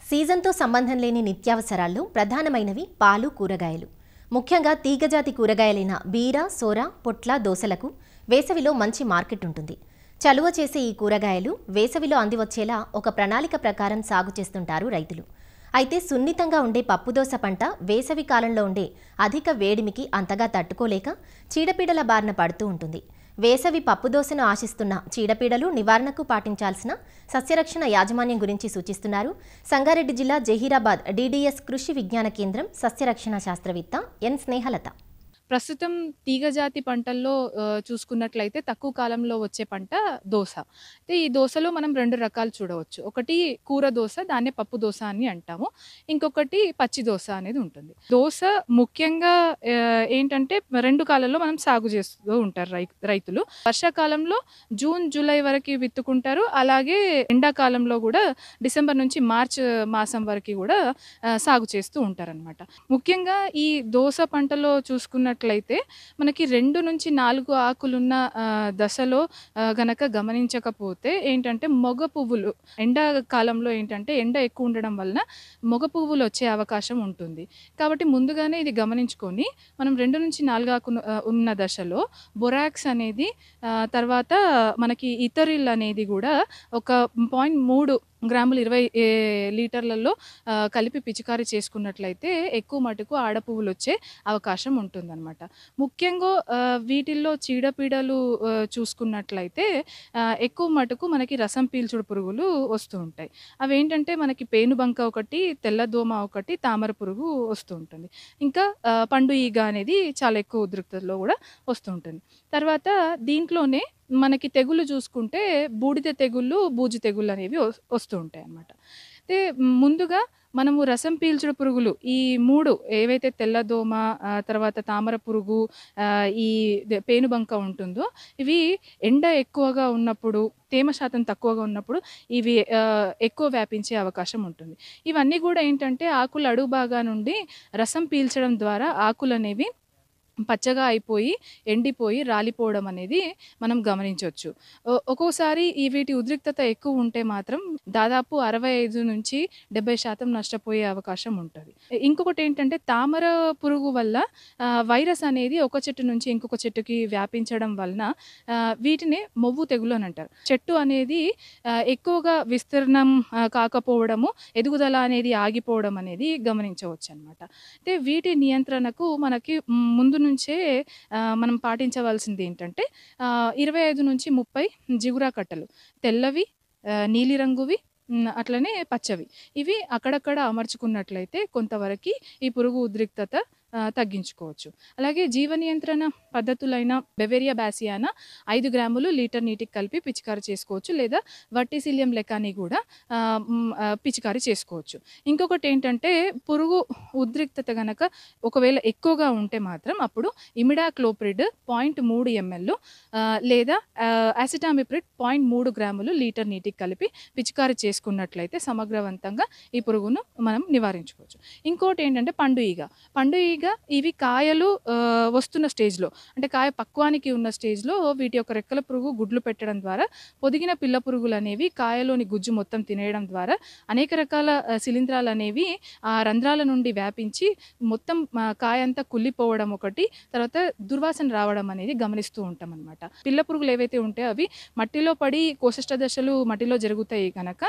సీజన్తో సంబంధం లేని నిత్యావసరాల్లో ప్రధానమైనవి పాలు, కూరగాయలు. ముఖ్యంగా తీగజాతి కూరగాయలైన బీర, సోర, పొట్ల, దోసలకు వేసవిలో మంచి మార్కెట్ ఉంటుంది. చలువ చేసే ఈ కూరగాయలు వేసవిలో అందివచ్చేలా ఒక ప్రణాళిక ప్రకారం సాగు చేస్తుంటారు రైతులు. అయితే సున్నితంగా ఉండే పప్పుదోస పంట వేసవి కాలంలో ఉండే అధిక వేడిమికి అంతగా తట్టుకోలేక చీడపీడల బారిన పడుతూ ఉంటుంది. వేసవి పప్పుదోసను ఆశిస్తున్న చీడపీడలు నివారణకు పాటించాల్సిన సస్యరక్షణ యాజమాన్యం గురించి సూచిస్తున్నారు సంగారెడ్డి జిల్లా జహీరాబాద్ డిడిఎస్ కృషి విజ్ఞాన కేంద్రం సస్యరక్షణ శాస్త్రవేత్త ఎన్ స్నేహలత. ప్రస్తుతం తీగజాతి పంటల్లో చూసుకున్నట్లయితే తక్కువ కాలంలో వచ్చే పంట దోస. అయితే ఈ దోసలో మనం 2 రకాలు చూడవచ్చు. ఒకటి కూర దోస, దాన్నే పప్పు దోస అని అంటాము. ఇంకొకటి పచ్చి దోస అనేది ఉంటుంది. దోస ముఖ్యంగా ఏంటంటే 2 కాలాల్లో మనం సాగు చేస్తూ ఉంటారు రైతులు. వర్షాకాలంలో జూన్, జూలై వరకు విత్తుకుంటారు. అలాగే ఎండాకాలంలో కూడా డిసెంబర్ నుంచి మార్చ్ మాసం వరకు కూడా సాగు చేస్తూ ఉంటారనమాట. ముఖ్యంగా ఈ దోస పంటలో చూసుకున్నట్లయితే మనకి 2 నుంచి 4 ఆకులున్న దశలో గనక గమనించకపోతే ఏంటంటే మొగ పువ్వులు ఎండాకాలంలో ఏంటంటే ఎండ ఎక్కువ ఉండడం వలన మొగ పువ్వులు వచ్చే అవకాశం ఉంటుంది. కాబట్టి ముందుగానే ఇది గమనించుకొని మనం 2 నుంచి 4 ఆకులు ఉన్న దశలో బొరాక్స్ అనేది తర్వాత మనకి ఇథరిల్ అనేది కూడా ఒక 0.3 గ్రాములు 20 లీటర్లలో కలిపి పిచికారీ చేసుకున్నట్లయితే ఎక్కువ మటుకు ఆడపువ్వులు వచ్చే అవకాశం ఉంటుందన్నమాట. ముఖ్యంగా వీటిల్లో చీడపీడలు చూసుకున్నట్లయితే ఎక్కువ మటుకు మనకి రసం పీల్చుడు పురుగులు వస్తూ ఉంటాయి. అవేంటంటే మనకి పేనుబంక ఒకటి, తెల్లదోమ ఒకటి, తామర పురుగు వస్తూ ఉంటుంది. ఇంకా పండు ఈగ అనేది చాలా ఎక్కువ ఉధృతిలో కూడా వస్తూ ఉంటుంది. తర్వాత దీంట్లోనే మనకి తెగుళ్ళు చూసుకుంటే బూడిద తెగుళ్ళు, బూజు తెగుళ్ళు అనేవి వస్తూ ఉంటాయి అన్నమాట. అయితే ముందుగా మనము రసం పీల్చుడు పురుగులు ఈ 3 ఏవైతే తెల్లదోమ, తర్వాత తామర పురుగు, ఈ పేనుబంక ఉంటుందో ఇవి ఎండ ఎక్కువగా ఉన్నప్పుడు, తేమ శాతం తక్కువగా ఉన్నప్పుడు ఇవి ఎక్కువ వ్యాపించే అవకాశం ఉంటుంది. ఇవన్నీ కూడా ఏంటంటే ఆకుల అడుగు భాగా నుండి రసం పీల్చడం ద్వారా ఆకులు అనేవి పచ్చగా అయిపోయి ఎండిపోయి రాలిపోవడం అనేది మనం గమనించవచ్చు. ఒక్కోసారి వీటి ఉద్రిక్తత ఎక్కువ ఉంటే మాత్రం దాదాపు 65 నుంచి 70% నష్టపోయే అవకాశం ఉంటుంది. ఇంకొకటి ఏంటంటే తామర పురుగు వల్ల వైరస్ అనేది ఒక చెట్టు నుంచి ఇంకొక చెట్టుకి వ్యాపించడం వలన వీటిని మొవ్వు తెగులు అని అంటారు. చెట్టు అనేది ఎక్కువగా విస్తీర్ణం కాకపోవడము, ఎదుగుదల అనేది ఆగిపోవడం అనేది గమనించవచ్చు అనమాట. అయితే వీటి నియంత్రణకు మనకి ముందు నుంచే మనం పాటించవలసింది ఏంటంటే 25 నుంచి 30 జిగురా కట్టలు, తెల్లవి, నీలిరంగువి, అట్లనే పచ్చవి, ఇవి అక్కడక్కడ అమర్చుకున్నట్లయితే కొంతవరకు ఈ పురుగు ఉద్రిక్తత తగ్గించుకోవచ్చు. అలాగే జీవ నియంత్రణ పద్ధతులైన బెవేరియా బ్యాసియానా 5 గ్రాములు లీటర్ నీటికి కలిపి పిచికారీ చేసుకోవచ్చు, లేదా వర్టిసిలియం లెకాని కూడా పిచికారీ చేసుకోవచ్చు. ఇంకొకటి ఏంటంటే పురుగు ఉద్రిక్తత గనక ఒకవేళ ఎక్కువగా ఉంటే మాత్రం అప్పుడు ఇమిడాక్లోప్రిడ్ 0.3 ml లేదా యాసిటామిప్రిడ్ 0.3 గ్రాములు లీటర్ నీటికి కలిపి పిచికారీ చేసుకున్నట్లయితే సమగ్రవంతంగా ఈ పురుగును మనం నివారించుకోవచ్చు. ఇంకోటి ఏంటంటే పండు ఈగ ఇవి కాయలు వస్తున్న స్టేజ్లో, అంటే కాయ పక్వానికి ఉన్న స్టేజ్లో వీటి యొక్క రెక్కల పురుగు గుడ్లు పెట్టడం ద్వారా పొదిగిన పిల్ల పురుగులు అనేవి కాయలోని గుజ్జు మొత్తం తినేయడం ద్వారా అనేక రకాల శిలీంధ్రాలు అనేవి ఆ రంధ్రాల నుండి వ్యాపించి మొత్తం కాయ అంతా కుళ్ళిపోవడం ఒకటి, తర్వాత దుర్వాసన రావడం అనేది గమనిస్తూ ఉంటాం అనమాట. పిల్ల పురుగులు ఏవైతే ఉంటాయో అవి మట్టిలో పడి కోశిష్ట దశలు మట్టిలో జరుగుతాయి కనుక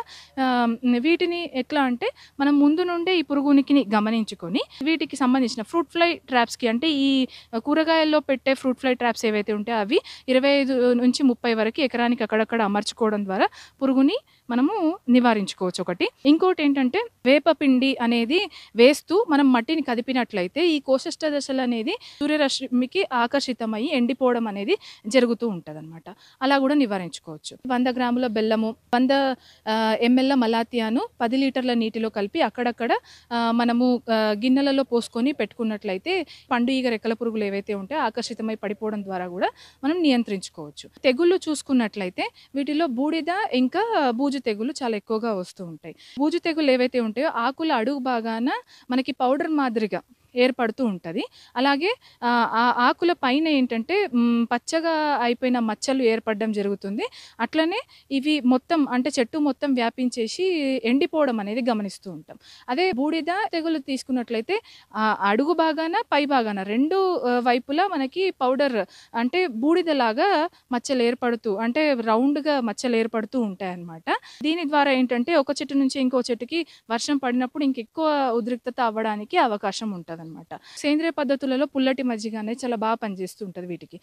వీటిని ఎట్లా అంటే మనం ముందు నుండే ఈ పురుగునికి గమనించుకొని వీటికి సంబంధించిన ఫ్రూట్ ఫ్లై ట్రాప్స్కి, అంటే ఈ కూరగాయల్లో పెట్టే ఫ్రూట్ ఫ్లై ట్రాప్స్ ఏవైతే ఉంటాయో అవి 25 నుంచి 30 వరకు ఎకరానికి అక్కడక్కడ అమర్చుకోవడం ద్వారా పురుగుని మనము నివారించుకోవచ్చు ఒకటి. ఇంకోటి ఏంటంటే వేపపిండి అనేది వేస్తూ మనం మట్టిని కదిపినట్లయితే ఈ కోశిష్ట దశలు అనేది సూర్యరశ్మికి ఆకర్షితమయ్యి ఎండిపోవడం అనేది జరుగుతూ ఉంటుంది అనమాట. అలా కూడా నివారించుకోవచ్చు. 100 గ్రాముల బెల్లము, 100 ml మలాతియాను 10 లీటర్ల నీటిలో కలిపి అక్కడక్కడ మనము గిన్నెలలో పోసుకొని పెట్టుకున్నట్లయితే పండు ఈగ రెక్కల పురుగులు ఏవైతే ఉంటాయో ఆకర్షితమై పడిపోవడం ద్వారా కూడా మనం నియంత్రించుకోవచ్చు. తెగుళ్ళు చూసుకున్నట్లయితే వీటిలో బూడిద ఇంకా బూజు తెగులు చాలా ఎక్కువగా వస్తూ ఉంటాయి. బూజు తెగులు ఏవైతే ఉంటాయో ఆకుల అడుగు భాగాన మనకి పౌడర్ మాదిరిగా ఏర్పడుతూ ఉంటది. అలాగే ఆ ఆకుల పైన ఏంటంటే పచ్చగా అయిపోయిన మచ్చలు ఏర్పడడం జరుగుతుంది. అట్లనే ఇవి మొత్తం అంటే చెట్టు మొత్తం వ్యాపించేసి ఎండిపోవడం అనేది గమనిస్తూ ఉంటాం. అదే బూడిద తెగులు తీసుకున్నట్లయితే అడుగు భాగాన, పై భాగాన 2 వైపులా మనకి పౌడర్ అంటే బూడిదలాగా మచ్చలు ఏర్పడుతూ అంటే రౌండ్‌గా మచ్చలు ఏర్పడుతూ ఉంటాయన్నమాట. దీని ద్వారా ఏంటంటే ఒక చెట్టు నుంచి ఇంకో చెట్టుకి వర్షం పడినప్పుడు ఇంకెక్కువ ఉద్రిక్తత అవ్వడానికి అవకాశం ఉంటదనమాట. సేంద్రియ పద్ధతులలో పుల్లటి మజ్జిగ అనేది చాలా బాగా పనిచేస్తూ ఉంటది వీటికి.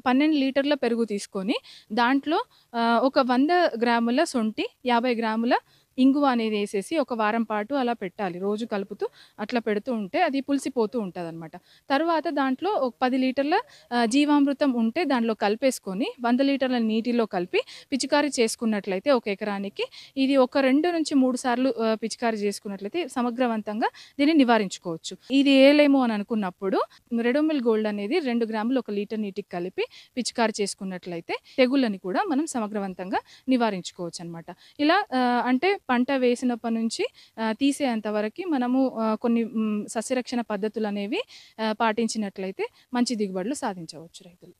12 లీటర్ల పెరుగు తీసుకొని దాంట్లో ఒక 100 గ్రాముల శొంఠి, 50 గ్రాముల ఇంగువ అనేది ఏసేసి ఒక వారం పాటు అలా పెట్టాలి. రోజు కలుపుతూ అట్లా పెడుతూ ఉంటే అది పులిసిపోతూ ఉంటదనమాట. తరువాత దాంట్లో ఒక 10 లీటర్ల జీవామృతం ఉంటే దాంట్లో కలిపేసుకొని 100 లీటర్ల నీటిలో కలిపి పిచికారీ చేసుకున్నట్లయితే ఒక ఎకరానికి ఇది ఒక 2-3 సార్లు పిచికారీ చేసుకున్నట్లయితే సమగ్రవంతంగా దీన్ని నివారించుకోవచ్చు. ఇది ఏయలేము అని అనుకున్నప్పుడు రెడోమిల్ గోల్డ్ అనేది 2 గ్రాములు 1 లీటర్ నీటికి కలిపి పిచికారీ చేసుకున్నట్లయితే తెగుళ్ళని కూడా మనం సమగ్రవంతంగా నివారించుకోవచ్చనమాట. ఇలా అంటే పంట వేసినప్పటి నుంచి తీసేంత వరకి మనము కొన్ని సస్యరక్షణ పద్ధతులనేవి పాటించినట్లయితే మంచి దిగుబడులు సాధించవచ్చు రైతులు.